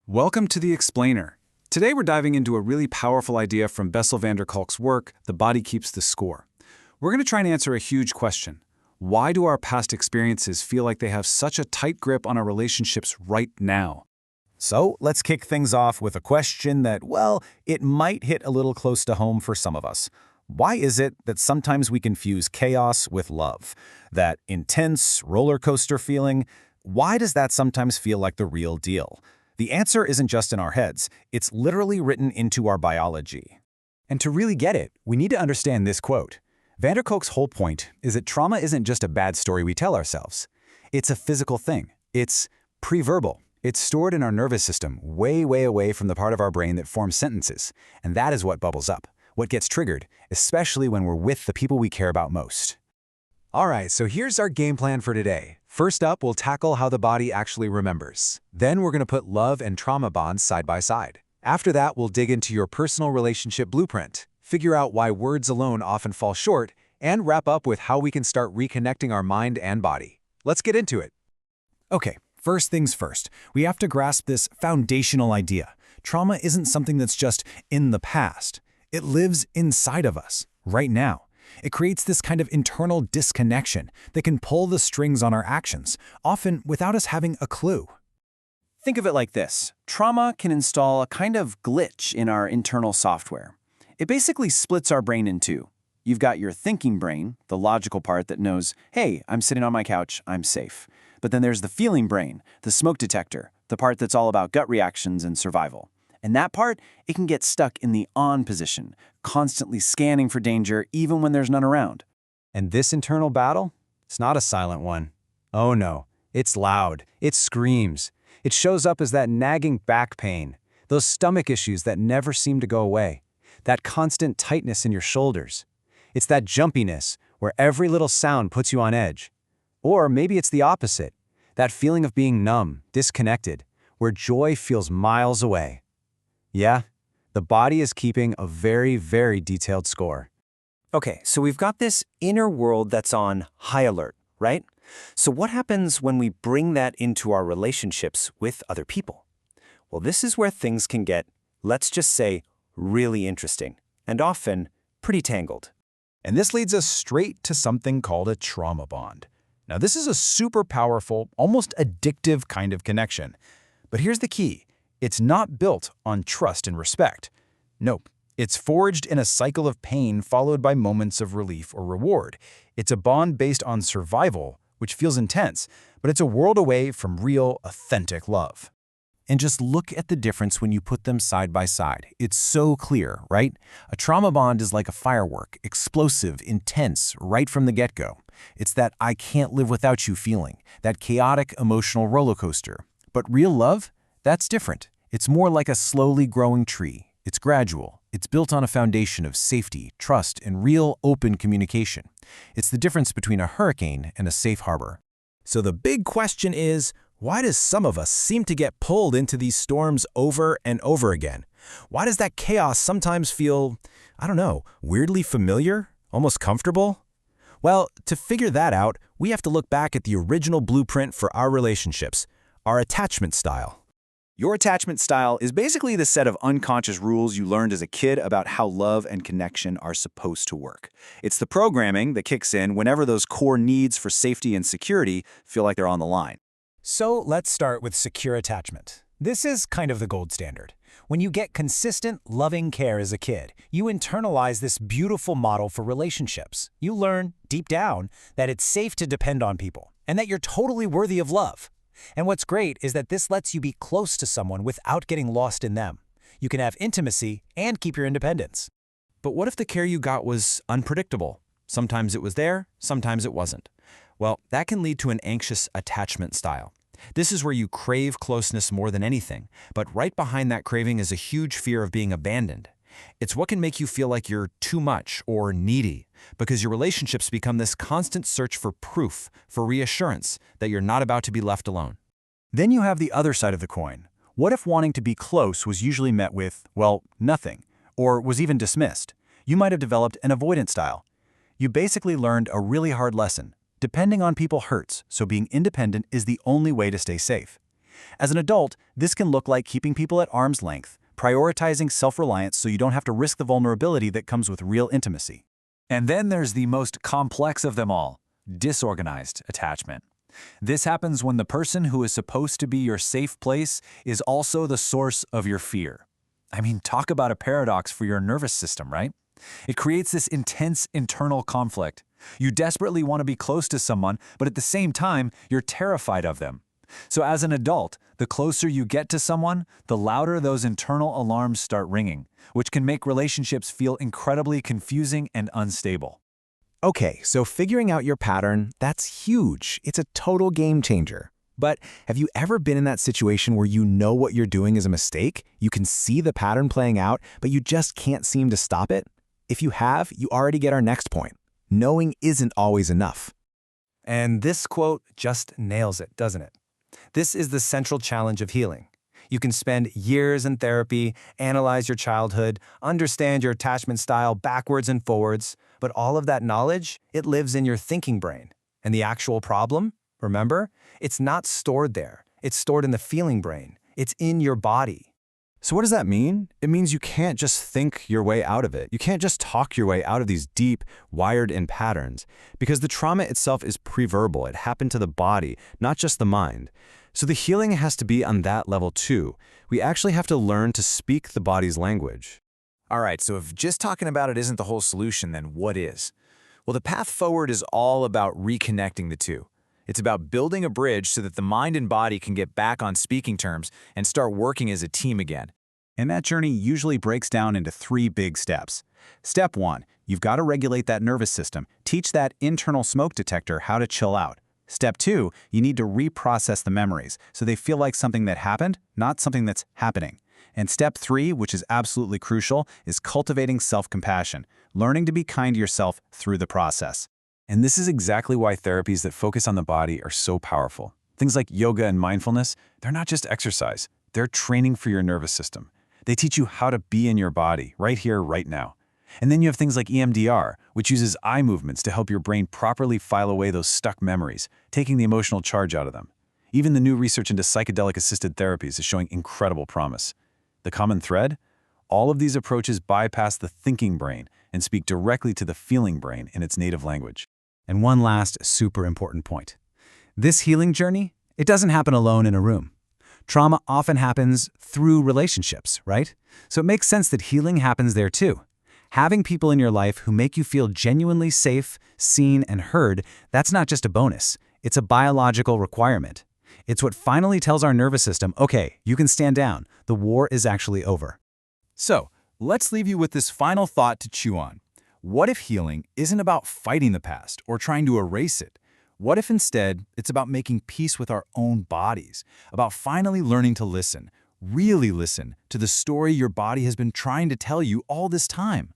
Welcome to The Explainer. Today we're diving into a really powerful idea from Bessel van der Kolk's work, The Body Keeps the Score. We're going to try and answer a huge question. Why do our past experiences feel like they have such a tight grip on our relationships right now? So let's kick things off with a question that, well, it might hit a little close to home for some of us. Why is it that sometimes we confuse chaos with love? That intense roller coaster feeling, why does that sometimes feel like the real deal? The answer isn't just in our heads, it's literally written into our biology. And to really get it, we need to understand this quote. Van der Kolk's whole point is that trauma isn't just a bad story we tell ourselves. It's a physical thing. It's pre-verbal. It's stored in our nervous system, way away from the part of our brain that forms sentences. And that is what bubbles up, what gets triggered, especially when we're with the people we care about most. All right, so here's our game plan for today. First up, we'll tackle how the body actually remembers. Then we're going to put love and trauma bonds side by side. After that, we'll dig into your personal relationship blueprint, figure out why words alone often fall short, and wrap up with how we can start reconnecting our mind and body. Let's get into it. Okay, first things first, we have to grasp this foundational idea. Trauma isn't something that's just in the past. It lives inside of us, right now. It creates this kind of internal disconnection that can pull the strings on our actions, often without us having a clue. Think of it like this. Trauma can install a kind of glitch in our internal software. It basically splits our brain in two. You've got your thinking brain, the logical part that knows, hey, I'm sitting on my couch, I'm safe. But then there's the feeling brain, the smoke detector, the part that's all about gut reactions and survival. And that part, it can get stuck in the on position, constantly scanning for danger even when there's none around. And this internal battle? It's not a silent one. Oh no, it's loud. It screams. It shows up as that nagging back pain, those stomach issues that never seem to go away, that constant tightness in your shoulders. It's that jumpiness where every little sound puts you on edge. Or maybe it's the opposite, that feeling of being numb, disconnected, where joy feels miles away. Yeah, the body is keeping a very detailed score. Okay, so we've got this inner world that's on high alert, right? So what happens when we bring that into our relationships with other people? Well, this is where things can get, let's just say, really interesting, and often pretty tangled. And this leads us straight to something called a trauma bond. Now, this is a super powerful, almost addictive kind of connection. But here's the key. It's not built on trust and respect. Nope. It's forged in a cycle of pain followed by moments of relief or reward. It's a bond based on survival, which feels intense, but it's a world away from real, authentic love. And just look at the difference when you put them side by side. It's so clear, right? A trauma bond is like a firework, explosive, intense, right from the get-go. It's that I can't live without you feeling, that chaotic emotional roller coaster. But real love? That's different. It's more like a slowly growing tree. It's gradual. It's built on a foundation of safety, trust, and real open communication. It's the difference between a hurricane and a safe harbor. So the big question is, why does some of us seem to get pulled into these storms over and over again? Why does that chaos sometimes feel, I don't know, weirdly familiar, almost comfortable? Well, to figure that out, we have to look back at the original blueprint for our relationships, our attachment style. Your attachment style is basically the set of unconscious rules you learned as a kid about how love and connection are supposed to work. It's the programming that kicks in whenever those core needs for safety and security feel like they're on the line. So let's start with secure attachment. This is kind of the gold standard. When you get consistent, loving care as a kid, you internalize this beautiful model for relationships. You learn, deep down, that it's safe to depend on people, and that you're totally worthy of love. And what's great is that this lets you be close to someone without getting lost in them. You can have intimacy and keep your independence. But what if the care you got was unpredictable? Sometimes it was there, sometimes it wasn't. Well, that can lead to an anxious attachment style. This is where you crave closeness more than anything, but right behind that craving is a huge fear of being abandoned. It's what can make you feel like you're too much or needy, because your relationships become this constant search for proof, for reassurance that you're not about to be left alone. Then you have the other side of the coin. What if wanting to be close was usually met with, well, nothing, or was even dismissed? You might have developed an avoidant style. You basically learned a really hard lesson. Depending on people hurts, so being independent is the only way to stay safe. As an adult, this can look like keeping people at arm's length, prioritizing self-reliance so you don't have to risk the vulnerability that comes with real intimacy. And then there's the most complex of them all, disorganized attachment. This happens when the person who is supposed to be your safe place is also the source of your fear. I mean, talk about a paradox for your nervous system, right? It creates this intense internal conflict. You desperately want to be close to someone, but at the same time, you're terrified of them. So as an adult, the closer you get to someone, the louder those internal alarms start ringing, which can make relationships feel incredibly confusing and unstable. Okay, so figuring out your pattern, that's huge. It's a total game changer. But have you ever been in that situation where you know what you're doing is a mistake? You can see the pattern playing out, but you just can't seem to stop it? If you have, you already get our next point. Knowing isn't always enough. And this quote just nails it, doesn't it? This is the central challenge of healing. You can spend years in therapy, analyze your childhood, understand your attachment style backwards and forwards, but all of that knowledge, it lives in your thinking brain. And the actual problem, remember, it's not stored there. It's stored in the feeling brain. It's in your body. So what does that mean? It means you can't just think your way out of it. You can't just talk your way out of these deep, wired-in patterns, because the trauma itself is preverbal. It happened to the body, not just the mind. So the healing has to be on that level too. We actually have to learn to speak the body's language. All right, so if just talking about it isn't the whole solution, then what is? Well, the path forward is all about reconnecting the two. It's about building a bridge so that the mind and body can get back on speaking terms and start working as a team again. And that journey usually breaks down into 3 big steps. Step 1, you've got to regulate that nervous system. Teach that internal smoke detector how to chill out. Step 2, you need to reprocess the memories so they feel like something that happened, not something that's happening. And step 3, which is absolutely crucial, is cultivating self-compassion, learning to be kind to yourself through the process. And this is exactly why therapies that focus on the body are so powerful. Things like yoga and mindfulness, they're not just exercise. They're training for your nervous system. They teach you how to be in your body, right here, right now. And then you have things like EMDR, which uses eye movements to help your brain properly file away those stuck memories, taking the emotional charge out of them. Even the new research into psychedelic-assisted therapies is showing incredible promise. The common thread? All of these approaches bypass the thinking brain and speak directly to the feeling brain in its native language. And one last super important point. This healing journey, it doesn't happen alone in a room. Trauma often happens through relationships, right? So it makes sense that healing happens there too. Having people in your life who make you feel genuinely safe, seen, and heard, that's not just a bonus. It's a biological requirement. It's what finally tells our nervous system, okay, you can stand down. The war is actually over. So, let's leave you with this final thought to chew on. What if healing isn't about fighting the past or trying to erase it? What if instead it's about making peace with our own bodies, about finally learning to listen, really listen to the story your body has been trying to tell you all this time?